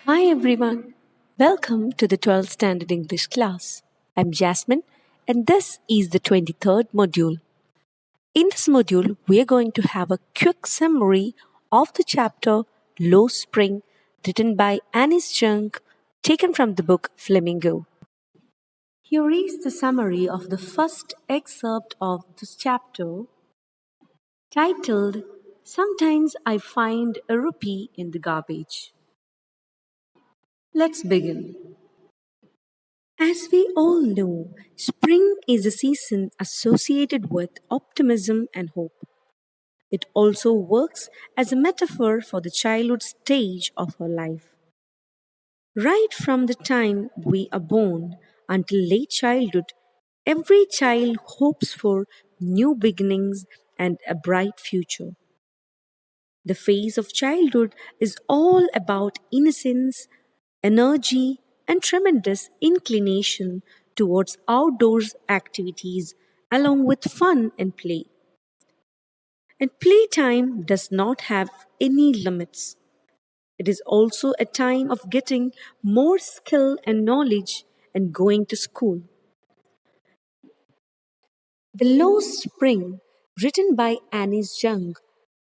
Hi everyone. Welcome to the 12th Standard English class. I'm Jasmine and this is the 23rd module. In this module, we are going to have a quick summary of the chapter Low Spring written by Anis Jung taken from the book Flamingo. Here is the summary of the first excerpt of this chapter titled Sometimes I Find a Rupee in the Garbage. Let's begin. As we all know, spring is a season associated with optimism and hope. It also works as a metaphor for the childhood stage of our life. Right from the time we are born until late childhood, every child hopes for new beginnings and a bright future. The phase of childhood is all about innocence, energy, and tremendous inclination towards outdoors activities along with fun and play. And playtime does not have any limits. It is also a time of getting more skill and knowledge and going to school. The Lost Spring, written by Anis Jung,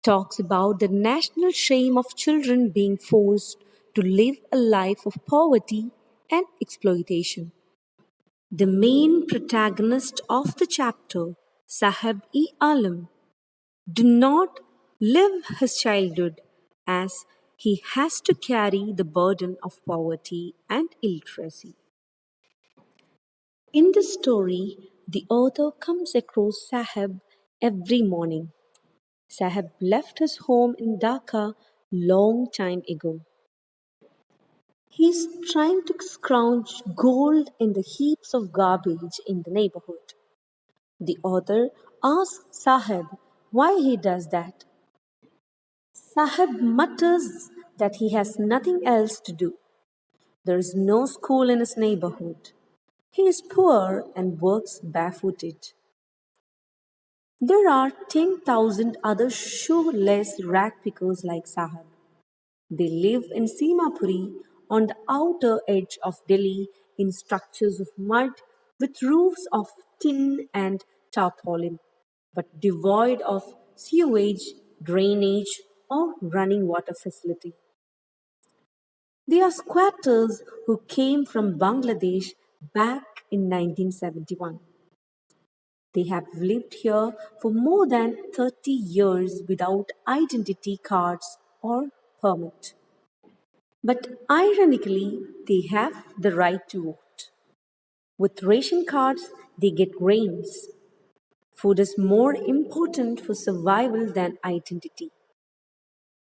talks about the national shame of children being forced to live a life of poverty and exploitation. The main protagonist of the chapter, Sahib-e-Alam, do not live his childhood as he has to carry the burden of poverty and illiteracy. In the story, the author comes across Sahib every morning. Sahib left his home in Dhaka long time ago. He's trying to scrounge gold in the heaps of garbage in the neighborhood. The author asks Sahib why he does that. Sahib mutters that he has nothing else to do. There is no school in his neighborhood. He is poor and works barefooted. There are 10,000 other shoeless rag pickers like Sahib. They live in Simapuri on the outer edge of Delhi in structures of mud with roofs of tin and tarpaulin, but devoid of sewage, drainage, or running water facility. They are squatters who came from Bangladesh back in 1971. They have lived here for more than 30 years without identity cards or permit. But ironically, they have the right to vote. With ration cards, they get grains. Food is more important for survival than identity.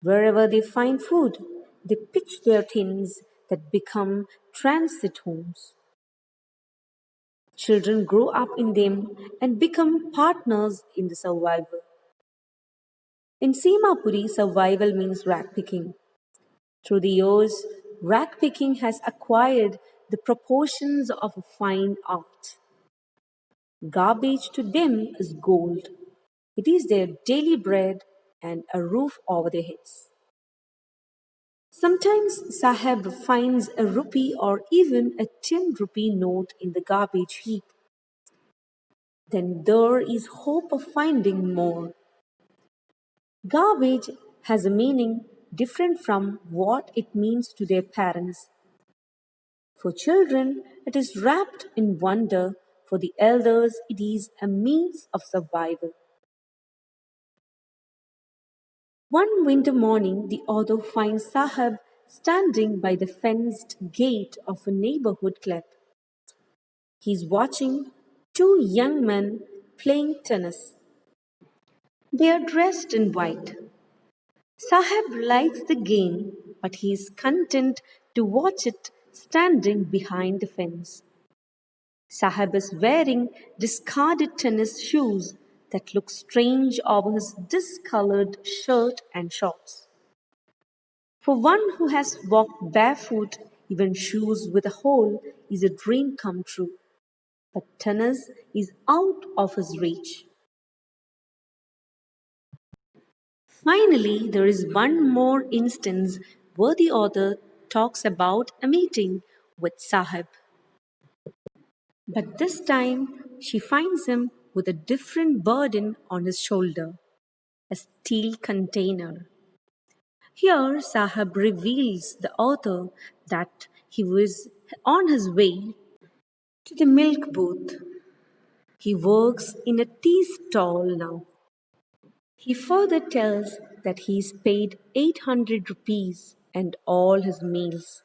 Wherever they find food, they pitch their tins that become transit homes. Children grow up in them and become partners in the survival. In Simapuri, survival means rag picking. Through the years, rag picking has acquired the proportions of a fine art. Garbage to them is gold. It is their daily bread and a roof over their heads. Sometimes Sahib finds a rupee or even a 10 rupee note in the garbage heap. Then there is hope of finding more. Garbage has a meaning different from what it means to their parents. For children, it is wrapped in wonder. For the elders, it is a means of survival. One winter morning, the author finds Sahib standing by the fenced gate of a neighborhood club. He's watching two young men playing tennis. They are dressed in white. Sahib likes the game, but he is content to watch it standing behind the fence. Sahib is wearing discarded tennis shoes that look strange over his discolored shirt and shorts. For one who has walked barefoot, even shoes with a hole is a dream come true. But tennis is out of his reach. Finally, there is one more instance where the author talks about a meeting with Sahib. But this time she finds him with a different burden on his shoulder, a steel container. Here, Sahib reveals the author that he was on his way to the milk booth. He works in a tea stall now. He further tells that he is paid 800 rupees and all his meals.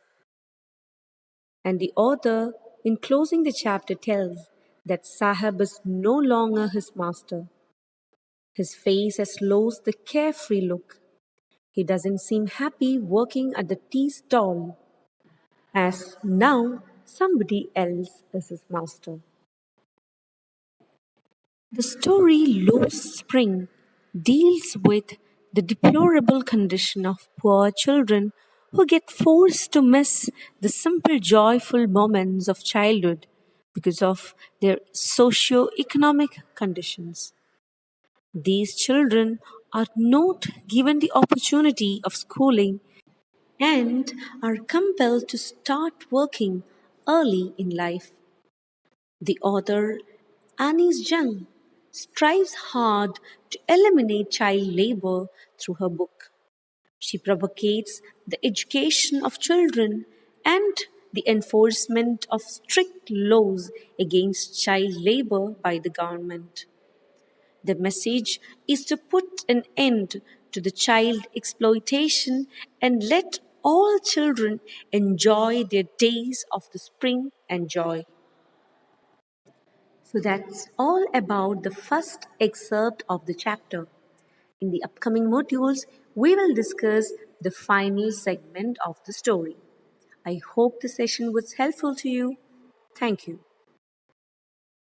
And the author, in closing the chapter, tells that Sahib is no longer his master. His face has lost the carefree look. He doesn't seem happy working at the tea stall, as now somebody else is his master. The story Lost Spring deals with the deplorable condition of poor children who get forced to miss the simple joyful moments of childhood because of their socio-economic conditions. These children are not given the opportunity of schooling and are compelled to start working early in life. The author, Anis Jung, strives hard to eliminate child labor through her book. She propagates the education of children and the enforcement of strict laws against child labor by the government. The message is to put an end to the child exploitation and let all children enjoy their days of the spring and joy. So that's all about the first excerpt of the chapter. In the upcoming modules, we will discuss the final segment of the story. I hope the session was helpful to you. Thank you.